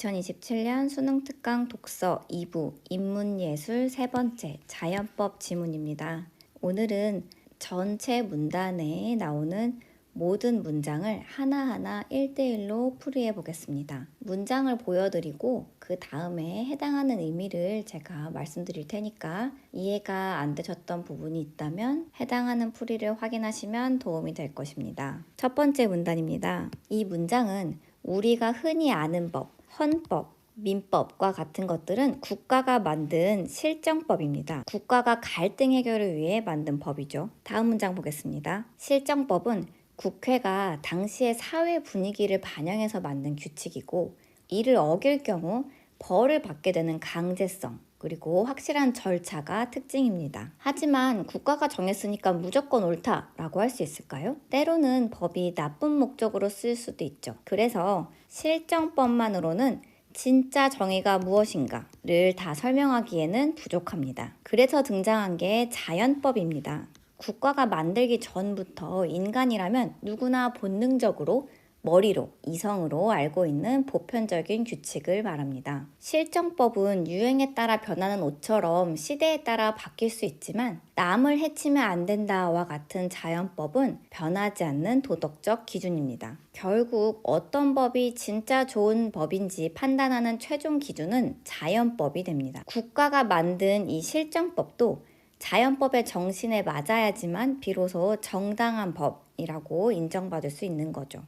2027년 수능 특강 독서 2부 인문예술 세 번째 자연법 지문입니다. 오늘은 전체 문단에 나오는 모든 문장을 하나하나 1대1로 풀이해 보겠습니다. 문장을 보여드리고 그 다음에 해당하는 의미를 제가 말씀드릴 테니까 이해가 안 되셨던 부분이 있다면 해당하는 풀이를 확인하시면 도움이 될 것입니다. 첫 번째 문단입니다. 이 문장은 우리가 흔히 아는 법, 헌법, 민법과 같은 것들은 국가가 만든 실정법입니다. 국가가 갈등 해결을 위해 만든 법이죠. 다음 문장 보겠습니다. 실정법은 국회가 당시의 사회 분위기를 반영해서 만든 규칙이고 이를 어길 경우 벌을 받게 되는 강제성 그리고 확실한 절차가 특징입니다. 하지만 국가가 정했으니까 무조건 옳다라고 할 수 있을까요? 때로는 법이 나쁜 목적으로 쓰일 수도 있죠. 그래서 실정법만으로는 진짜 정의가 무엇인가를 다 설명하기에는 부족합니다. 그래서 등장한 게 자연법입니다. 국가가 만들기 전부터 인간이라면 누구나 본능적으로 머리로, 이성으로 알고 있는 보편적인 규칙을 말합니다. 실정법은 유행에 따라 변하는 옷처럼 시대에 따라 바뀔 수 있지만 남을 해치면 안 된다와 같은 자연법은 변하지 않는 도덕적 기준입니다. 결국 어떤 법이 진짜 좋은 법인지 판단하는 최종 기준은 자연법이 됩니다. 국가가 만든 이 실정법도 자연법의 정신에 맞아야지만 비로소 정당한 법이라고 인정받을 수 있는 거죠.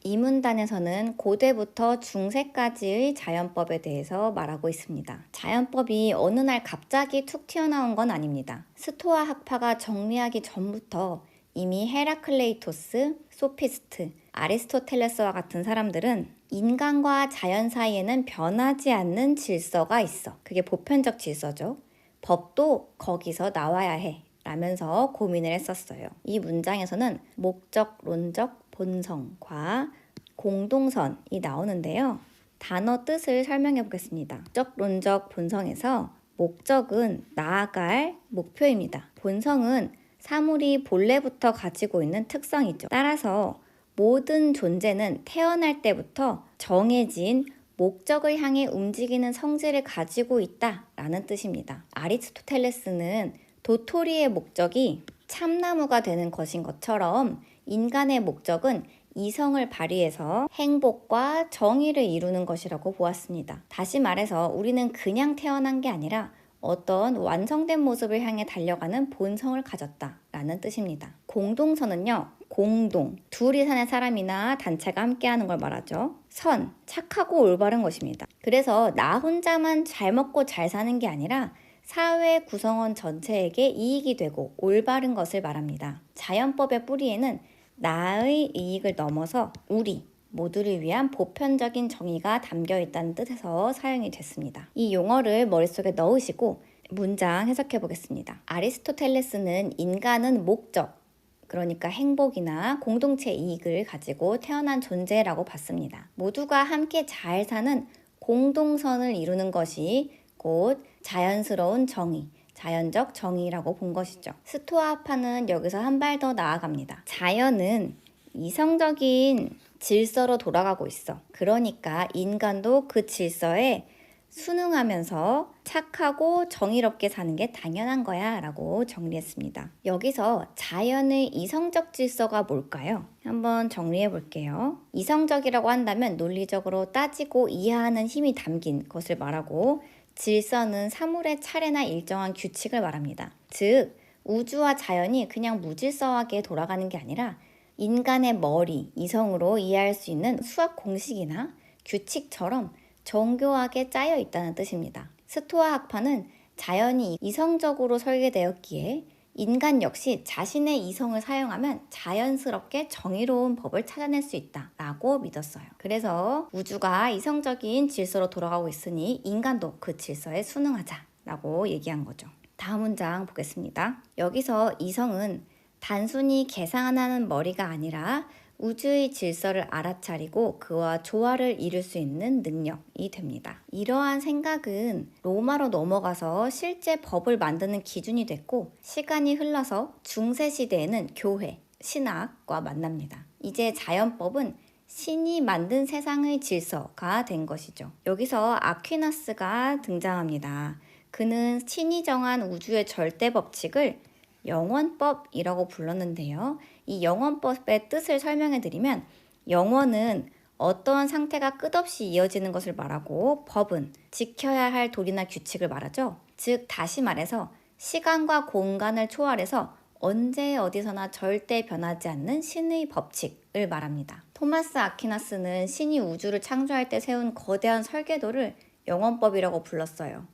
이 문단에서는 고대부터 중세까지의 자연법에 대해서 말하고 있습니다. 자연법이 어느 날 갑자기 툭 튀어나온 건 아닙니다. 스토아 학파가 정리하기 전부터 이미 헤라클레이토스, 소피스트, 아리스토텔레스와 같은 사람들은 인간과 자연 사이에는 변하지 않는 질서가 있어. 그게 보편적 질서죠. 법도 거기서 나와야 해. 라면서 고민을 했었어요. 이 문장에서는 목적론적 본성과 공동선이 나오는데요. 단어 뜻을 설명해 보겠습니다. 목적론적 본성에서 목적은 나아갈 목표입니다. 본성은 사물이 본래부터 가지고 있는 특성이죠. 따라서 모든 존재는 태어날 때부터 정해진 목적을 향해 움직이는 성질을 가지고 있다라는 뜻입니다. 아리스토텔레스는 도토리의 목적이 참나무가 되는 것인 것처럼 인간의 목적은 이성을 발휘해서 행복과 정의를 이루는 것이라고 보았습니다. 다시 말해서 우리는 그냥 태어난 게 아니라 어떤 완성된 모습을 향해 달려가는 본성을 가졌다라는 뜻입니다. 공동선은요, 공동, 둘이 사는 사람이나 단체가 함께하는 걸 말하죠. 선, 착하고 올바른 것입니다. 그래서 나 혼자만 잘 먹고 잘 사는 게 아니라 사회 구성원 전체에게 이익이 되고 올바른 것을 말합니다. 자연법의 뿌리에는 나의 이익을 넘어서 우리 모두를 위한 보편적인 정의가 담겨 있다는 뜻에서 사용이 됐습니다. 이 용어를 머릿속에 넣으시고 문장 해석해 보겠습니다. 아리스토텔레스는 인간은 목적, 그러니까 행복이나 공동체 이익을 가지고 태어난 존재라고 봤습니다. 모두가 함께 잘 사는 공동선을 이루는 것이 곧 자연스러운 정의, 자연적 정의라고 본 것이죠. 스토아파는 여기서 한 발 더 나아갑니다. 자연은 이성적인 질서로 돌아가고 있어. 그러니까 인간도 그 질서에 순응하면서 착하고 정의롭게 사는 게 당연한 거야 라고 정리했습니다. 여기서 자연의 이성적 질서가 뭘까요? 한번 정리해 볼게요. 이성적이라고 한다면 논리적으로 따지고 이해하는 힘이 담긴 것을 말하고 질서는 사물의 차례나 일정한 규칙을 말합니다. 즉, 우주와 자연이 그냥 무질서하게 돌아가는 게 아니라 인간의 머리, 이성으로 이해할 수 있는 수학 공식이나 규칙처럼 정교하게 짜여 있다는 뜻입니다. 스토아 학파는 자연이 이성적으로 설계되었기에 인간 역시 자신의 이성을 사용하면 자연스럽게 정의로운 법을 찾아낼 수 있다라고 믿었어요. 그래서 우주가 이성적인 질서로 돌아가고 있으니 인간도 그 질서에 순응하자라고 얘기한 거죠. 다음 문장 보겠습니다. 여기서 이성은 단순히 계산하는 머리가 아니라 우주의 질서를 알아차리고 그와 조화를 이룰 수 있는 능력이 됩니다. 이러한 생각은 로마로 넘어가서 실제 법을 만드는 기준이 됐고, 시간이 흘러서 중세 시대에는 교회, 신학과 만납니다. 이제 자연법은 신이 만든 세상의 질서가 된 것이죠. 여기서 아퀴나스가 등장합니다. 그는 신이 정한 우주의 절대 법칙을 영원법이라고 불렀는데요. 이 영원법의 뜻을 설명해 드리면, 영원은 어떠한 상태가 끝없이 이어지는 것을 말하고, 법은 지켜야 할 도리나 규칙을 말하죠. 즉 다시 말해서 시간과 공간을 초월해서 언제 어디서나 절대 변하지 않는 신의 법칙을 말합니다. 토마스 아퀴나스는 신이 우주를 창조할 때 세운 거대한 설계도를 영원법이라고 불렀어요.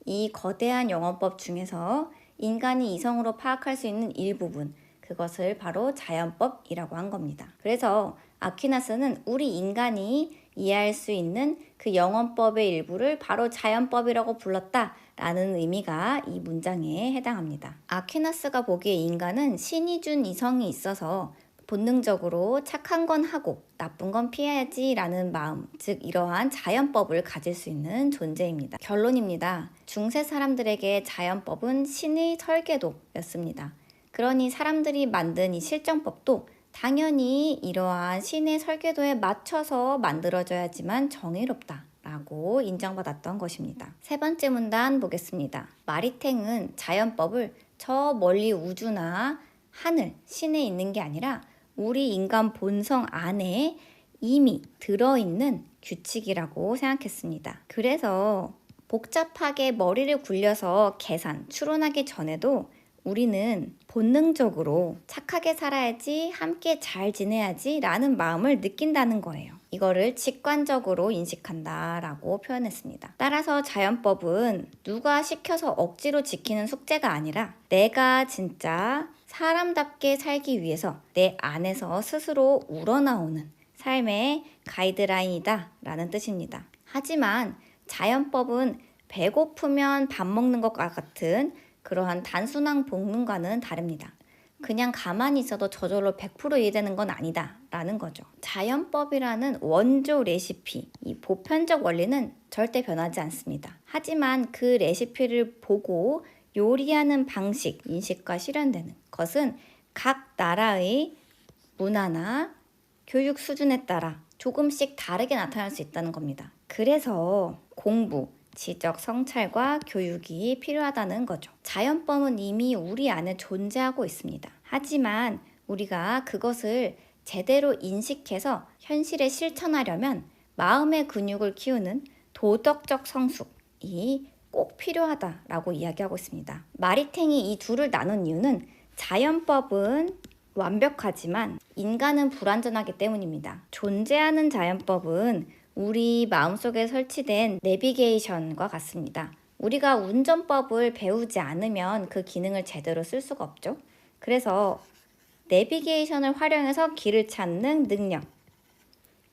이 거대한 영원법 중에서 인간이 이성으로 파악할 수 있는 일부분, 그것을 바로 자연법이라고 한 겁니다. 그래서 아퀴나스는 우리 인간이 이해할 수 있는 그 영원법의 일부를 바로 자연법이라고 불렀다라는 의미가 이 문장에 해당합니다. 아퀴나스가 보기에 인간은 신이 준 이성이 있어서 본능적으로 착한 건 하고 나쁜 건 피해야지 라는 마음, 즉 이러한 자연법을 가질 수 있는 존재입니다. 결론입니다. 중세 사람들에게 자연법은 신의 설계도였습니다. 그러니 사람들이 만든 이 실정법도 당연히 이러한 신의 설계도에 맞춰서 만들어져야지만 정의롭다라고 인정받았던 것입니다. 세 번째 문단 보겠습니다. 마리탱은 자연법을 저 멀리 우주나 하늘, 신에 있는 게 아니라 우리 인간 본성 안에 이미 들어있는 규칙이라고 생각했습니다. 그래서 복잡하게 머리를 굴려서 계산, 추론하기 전에도 우리는 본능적으로 착하게 살아야지, 함께 잘 지내야지 라는 마음을 느낀다는 거예요. 이거를 직관적으로 인식한다라고 표현했습니다. 따라서 자연법은 누가 시켜서 억지로 지키는 숙제가 아니라 내가 진짜 사람답게 살기 위해서 내 안에서 스스로 우러나오는 삶의 가이드라인이다 라는 뜻입니다. 하지만 자연법은 배고프면 밥 먹는 것과 같은 그러한 단순한 본능과는 다릅니다. 그냥 가만히 있어도 저절로 100% 이해되는 건 아니다 라는 거죠. 자연법이라는 원조 레시피, 이 보편적 원리는 절대 변하지 않습니다. 하지만 그 레시피를 보고 요리하는 방식, 인식과 실현되는 것은 각 나라의 문화나 교육 수준에 따라 조금씩 다르게 나타날 수 있다는 겁니다. 그래서 공부, 지적 성찰과 교육이 필요하다는 거죠. 자연법은 이미 우리 안에 존재하고 있습니다. 하지만 우리가 그것을 제대로 인식해서 현실에 실천하려면 마음의 근육을 키우는 도덕적 성숙이 꼭 필요하다라고 이야기하고 있습니다. 마리탱이 이 둘을 나눈 이유는 자연법은 완벽하지만 인간은 불완전하기 때문입니다. 존재하는 자연법은 우리 마음속에 설치된 내비게이션과 같습니다. 우리가 운전법을 배우지 않으면 그 기능을 제대로 쓸 수가 없죠. 그래서 내비게이션을 활용해서 길을 찾는 능력,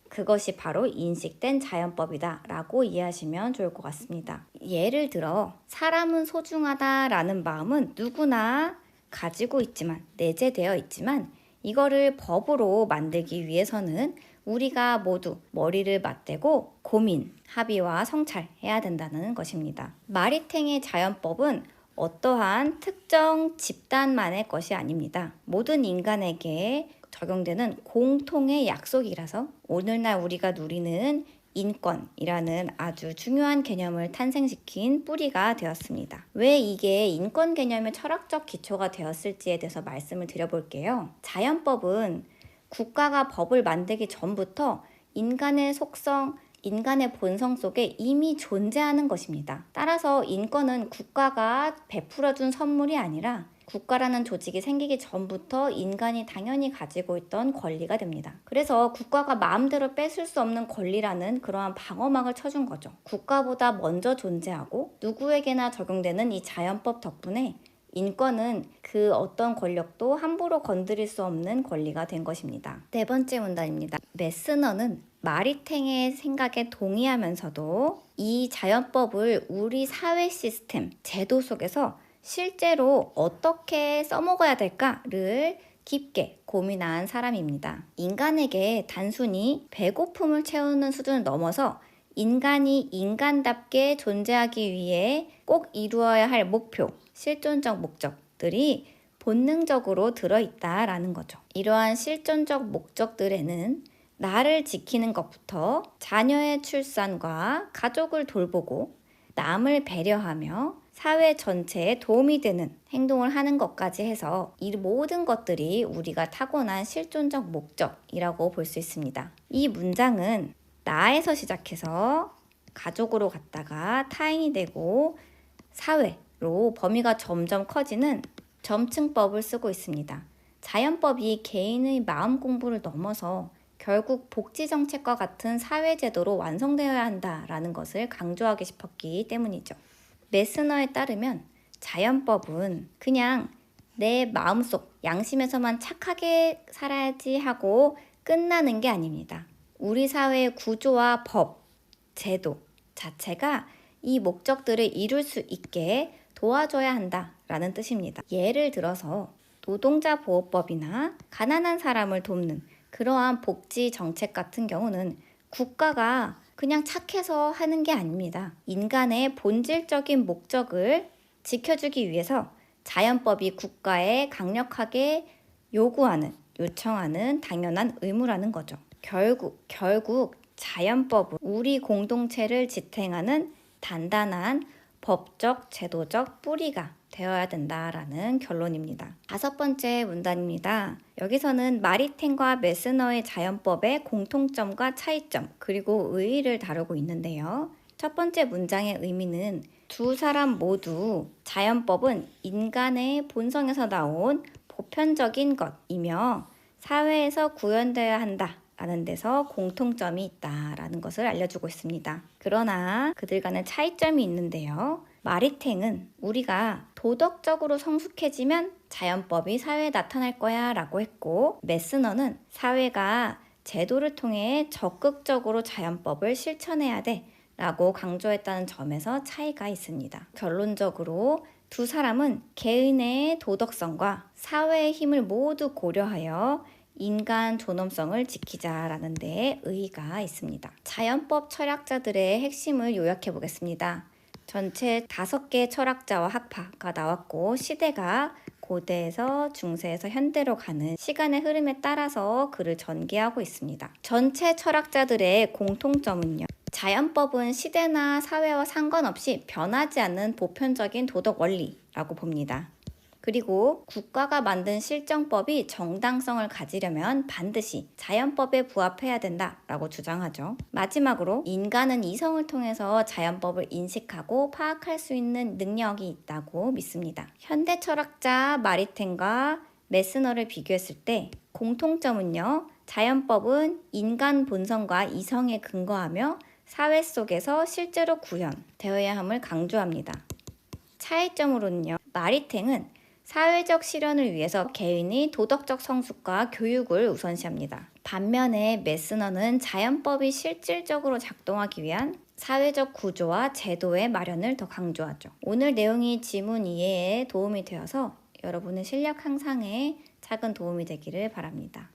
그것이 바로 인식된 자연법이다 라고 이해하시면 좋을 것 같습니다. 예를 들어 사람은 소중하다라는 마음은 누구나 가지고 있지만, 내재되어 있지만 이거를 법으로 만들기 위해서는 우리가 모두 머리를 맞대고 고민, 합의와 성찰해야 된다는 것입니다. 마리탱의 자연법은 어떠한 특정 집단만의 것이 아닙니다. 모든 인간에게 적용되는 공통의 약속이라서 오늘날 우리가 누리는 인권이라는 아주 중요한 개념을 탄생시킨 뿌리가 되었습니다. 왜 이게 인권 개념의 철학적 기초가 되었을지에 대해서 말씀을 드려볼게요. 자연법은 국가가 법을 만들기 전부터 인간의 속성, 인간의 본성 속에 이미 존재하는 것입니다. 따라서 인권은 국가가 베풀어준 선물이 아니라 국가라는 조직이 생기기 전부터 인간이 당연히 가지고 있던 권리가 됩니다. 그래서 국가가 마음대로 뺏을 수 없는 권리라는 그러한 방어막을 쳐준 거죠. 국가보다 먼저 존재하고 누구에게나 적용되는 이 자연법 덕분에 인권은 그 어떤 권력도 함부로 건드릴 수 없는 권리가 된 것입니다. 네 번째 문단입니다. 메스너는 마리탱의 생각에 동의하면서도 이 자연법을 우리 사회 시스템, 제도 속에서 실제로 어떻게 써먹어야 될까를 깊게 고민한 사람입니다. 인간에게 단순히 배고픔을 채우는 수준을 넘어서 인간이 인간답게 존재하기 위해 꼭 이루어야 할 목표, 실존적 목적들이 본능적으로 들어있다라는 거죠. 이러한 실존적 목적들에는 나를 지키는 것부터 자녀의 출산과 가족을 돌보고 남을 배려하며 사회 전체에 도움이 되는 행동을 하는 것까지 해서 이 모든 것들이 우리가 타고난 실존적 목적이라고 볼 수 있습니다. 이 문장은 나에서 시작해서 가족으로 갔다가 타인이 되고 사회로 범위가 점점 커지는 점층법을 쓰고 있습니다. 자연법이 개인의 마음 공부를 넘어서 결국 복지정책과 같은 사회제도로 완성되어야 한다라는 것을 강조하고 싶었기 때문이죠. 메스너에 따르면 자연법은 그냥 내 마음속 양심에서만 착하게 살아야지 하고 끝나는 게 아닙니다. 우리 사회의 구조와 법, 제도 자체가 이 목적들을 이룰 수 있게 도와줘야 한다라는 뜻입니다. 예를 들어서 노동자 보호법이나 가난한 사람을 돕는 그러한 복지 정책 같은 경우는 국가가 그냥 착해서 하는 게 아닙니다. 인간의 본질적인 목적을 지켜주기 위해서 자연법이 국가에 강력하게 요청하는 당연한 의무라는 거죠. 결국 자연법은 우리 공동체를 지탱하는 단단한 법적, 제도적 뿌리가 되어야 된다라는 결론입니다. 5번째 문단입니다. 여기서는 마리텐과 메스너의 자연법의 공통점과 차이점, 그리고 의의를 다루고 있는데요. 첫 번째 문장의 의미는 두 사람 모두 자연법은 인간의 본성에서 나온 보편적인 것이며 사회에서 구현되어야 한다 라는 데서 공통점이 있다라는 것을 알려주고 있습니다. 그러나 그들 간의 차이점이 있는데요. 마리탱은 우리가 도덕적으로 성숙해지면 자연법이 사회에 나타날 거야 라고 했고, 메스너는 사회가 제도를 통해 적극적으로 자연법을 실천해야 돼 라고 강조했다는 점에서 차이가 있습니다. 결론적으로 두 사람은 개인의 도덕성과 사회의 힘을 모두 고려하여 인간 존엄성을 지키자라는 데에 의의가 있습니다. 자연법 철학자들의 핵심을 요약해 보겠습니다. 전체 5개 철학자와 학파가 나왔고, 시대가 고대에서 중세에서 현대로 가는 시간의 흐름에 따라서 글을 전개하고 있습니다. 전체 철학자들의 공통점은요, 자연법은 시대나 사회와 상관없이 변하지 않는 보편적인 도덕 원리라고 봅니다. 그리고 국가가 만든 실정법이 정당성을 가지려면 반드시 자연법에 부합해야 된다라고 주장하죠. 마지막으로 인간은 이성을 통해서 자연법을 인식하고 파악할 수 있는 능력이 있다고 믿습니다. 현대 철학자 마리텐과 메스너를 비교했을 때 공통점은요, 자연법은 인간 본성과 이성에 근거하며 사회 속에서 실제로 구현되어야 함을 강조합니다. 차이점으로는요, 마리탱은 사회적 실현을 위해서 개인의 도덕적 성숙과 교육을 우선시합니다. 반면에 메스너는 자연법이 실질적으로 작동하기 위한 사회적 구조와 제도의 마련을 더 강조하죠. 오늘 내용이 지문 이해에 도움이 되어서 여러분의 실력 향상에 작은 도움이 되기를 바랍니다.